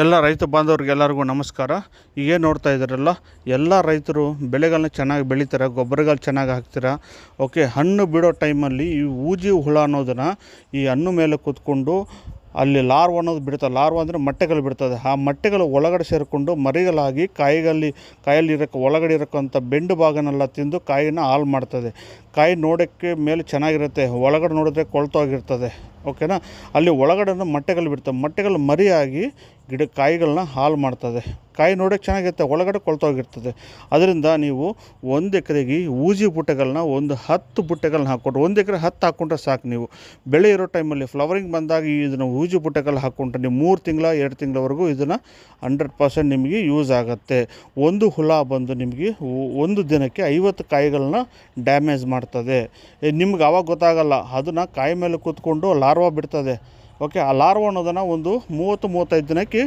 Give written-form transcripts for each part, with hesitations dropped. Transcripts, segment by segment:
ಎಲ್ಲ ರೈತ ಬಾಂಧವರಿಗೆಲ್ಲರಿಗೂ ನಮಸ್ಕಾರ. ಈಗೇನು ನೋಡ್ತಾ ಇದ್ದೀರಲ್ಲ, ಎಲ್ಲ ರೈತರು ಬೆಳೆಗಳನ್ನ ಚೆನ್ನಾಗಿ ಬೆಳೀತಾರೆ, ಗೊಬ್ಬರಗಳು ಚೆನ್ನಾಗಿ ಹಾಕ್ತೀರ. ಓಕೆ, ಹಣ್ಣು ಬಿಡೋ ಟೈಮಲ್ಲಿ ಈ ಊಜಿ ಹುಳ ಅನ್ನೋದನ್ನು ಈ ಹಣ್ಣು ಮೇಲೆ ಕೂತ್ಕೊಂಡು ಅಲ್ಲಿ ಲಾರ್ವ ಅನ್ನೋದು ಬಿಡ್ತದೆ. ಲಾರ್ವ ಅಂದರೆ ಮೊಟ್ಟೆಗಳು ಬಿಡ್ತದೆ. ಆ ಮೊಟ್ಟೆಗಳು ಒಳಗಡೆ ಸೇರಿಕೊಂಡು ಮರಿಗಳಾಗಿ ಕಾಯಲ್ಲಿ ಒಳಗಡೆ ಇರೋಕ್ಕಂಥ ಬೆಂಡು ಭಾಗನೆಲ್ಲ ತಿಂದು ಕಾಯಿನ ಹಾಳು ಮಾಡ್ತದೆ. ಕಾಯಿ ನೋಡೋಕ್ಕೆ ಮೇಲೆ ಚೆನ್ನಾಗಿರುತ್ತೆ, ಒಳಗಡೆ ನೋಡಿದ್ರೆ ಕೊಳ್ತೋಗಿರ್ತದೆ. ಓಕೆನಾ, ಅಲ್ಲಿ ಒಳಗಡೆ ಮೊಟ್ಟೆಗಳು ಬಿಡ್ತವೆ. ಮೊಟ್ಟೆಗಳು ಮರಿಯಾಗಿ ಕಾಯಿಗಳನ್ನ ಹಾಳು ಮಾಡ್ತದೆ. ಕಾಯಿ ನೋಡೋಕ್ಕೆ ಚೆನ್ನಾಗಿರುತ್ತೆ, ಒಳಗಡೆ ಕೊಳ್ತೋಗಿರ್ತದೆ. ಅದರಿಂದ ನೀವು 1 ಎಕರೆಗೆ ಊಜಿ ಬುಟ್ಟೆಗಳನ್ನ 10 ಬುಟ್ಟೆಗಳನ್ನ ಹಾಕ್ಕೊಂಡ್ರೆ, 1 ಎಕರೆ 10 ಹಾಕ್ಕೊಂಡ್ರೆ ಸಾಕು. ನೀವು ಬೆಳೆ ಇರೋ ಟೈಮಲ್ಲಿ ಫ್ಲವರಿಂಗ್ ಬಂದಾಗ ಇದನ್ನು ಊಜಿ ಬುಟ್ಟೆಗಳು ಹಾಕ್ಕೊಂಡ್ರೆ ನೀವು 3 ತಿಂಗಳ 2 ತಿಂಗಳವರೆಗೂ ಇದನ್ನು 100% ನಿಮಗೆ ಯೂಸ್ ಆಗುತ್ತೆ. ಒಂದು ಹುಳ ಬಂದು ನಿಮಗೆ ಒಂದು ದಿನಕ್ಕೆ 50 ಕಾಯಿಗಳನ್ನ ಡ್ಯಾಮೇಜ್ ಮಾಡ್ತದೆ. ನಿಮ್ಗೆ ಆವಾಗ ಗೊತ್ತಾಗಲ್ಲ, ಅದನ್ನು ಕಾಯಿ ಮೇಲೆ ಕೂತ್ಕೊಂಡು ಲಾರ್ವಾ ಬಿಡ್ತದೆ. ಓಕೆ, ಆ ಲಾರ್ವಾ ಅನ್ನೋದನ್ನು ಒಂದು 30-35 ದಿನಕ್ಕೆ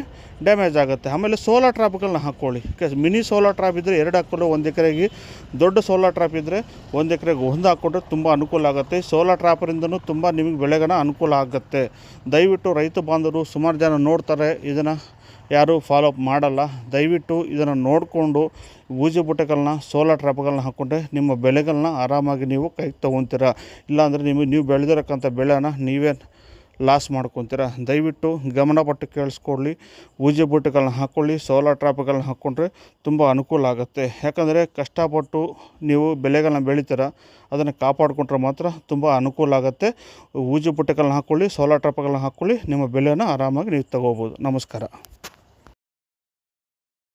ಡ್ಯಾಮೇಜ್ ಆಗುತ್ತೆ. ಆಮೇಲೆ ಸೋಲಾರ್ ಟ್ರಾಪ್ಗಳನ್ನ ಹಾಕ್ಕೊಳ್ಳಿ. ಮಿನಿ ಸೋಲಾರ್ ಟ್ರಾಪ್ ಇದ್ದರೆ 2 ಹಾಕ್ಕೊಳ್ಳಿ 1 ಎಕರೆಗೆ. ದೊಡ್ಡ ಸೋಲಾರ್ ಟ್ರಾಪ್ ಇದ್ದರೆ 1 ಎಕರೆಗೆ 1 ಹಾಕ್ಕೊಂಡ್ರೆ ತುಂಬ ಅನುಕೂಲ ಆಗುತ್ತೆ. ಸೋಲಾರ್ ಟ್ರಾಪರಿಂದನೂ ತುಂಬ ನಿಮಗೆ ಬೆಳೆಗಳ ಅನುಕೂಲ ಆಗುತ್ತೆ. ದಯವಿಟ್ಟು ರೈತ ಬಾಂಧವರು ಸುಮಾರು ಜನ ನೋಡ್ತಾರೆ, ಇದನ್ನು ಯಾರೂ ಫಾಲೋ ಅಪ್ ಮಾಡಲ್ಲ. ದಯವಿಟ್ಟು ಇದನ್ನು ನೋಡಿಕೊಂಡು ಊಜಿ ಬುಟ್ಟೆಗಳನ್ನ ಸೋಲಾರ್ ಟ್ರಾಪ್ಗಳನ್ನ ಹಾಕ್ಕೊಂಡ್ರೆ ನಿಮ್ಮ ಬೆಳೆಗಳನ್ನ ಆರಾಮಾಗಿ ನೀವು ಕೈಗೆ ತೊಗೊತೀರ. ಇಲ್ಲಾಂದರೆ ನೀವು ಬೆಳೆದಿರೋಕ್ಕಂಥ ಬೆಳೆನ ನೀವೇ ಲಾಸ್ ಮಾಡ್ಕೊತೀರ. ದಯವಿಟ್ಟು ಗಮನಪಟ್ಟು ಕೇಳಿಸ್ಕೊಳ್ಳಿ. ಊಜಿ ಬುಟ್ಟೆಗಳನ್ನ ಹಾಕ್ಕೊಳ್ಳಿ, ಸೋಲಾರ್ ಟ್ರಾಪ್ಗಳನ್ನ ಹಾಕ್ಕೊಂಡ್ರೆ ತುಂಬ ಅನುಕೂಲ ಆಗುತ್ತೆ. ಯಾಕಂದರೆ ಕಷ್ಟಪಟ್ಟು ನೀವು ಬೆಳೆಗಳನ್ನ ಬೆಳೀತೀರ, ಅದನ್ನು ಕಾಪಾಡಿಕೊಂಡ್ರೆ ಮಾತ್ರ ತುಂಬ ಅನುಕೂಲ ಆಗುತ್ತೆ. ಊಜಿ ಬುಟ್ಟೆಗಳನ್ನ ಹಾಕ್ಕೊಳ್ಳಿ, ಸೋಲಾರ್ ಟ್ರಾಪ್ಗಳನ್ನ ಹಾಕ್ಕೊಳ್ಳಿ, ನಿಮ್ಮ ಬೆಳೆನ ಆರಾಮಾಗಿ ನೀವು ತಗೋಬೋದು. ನಮಸ್ಕಾರ.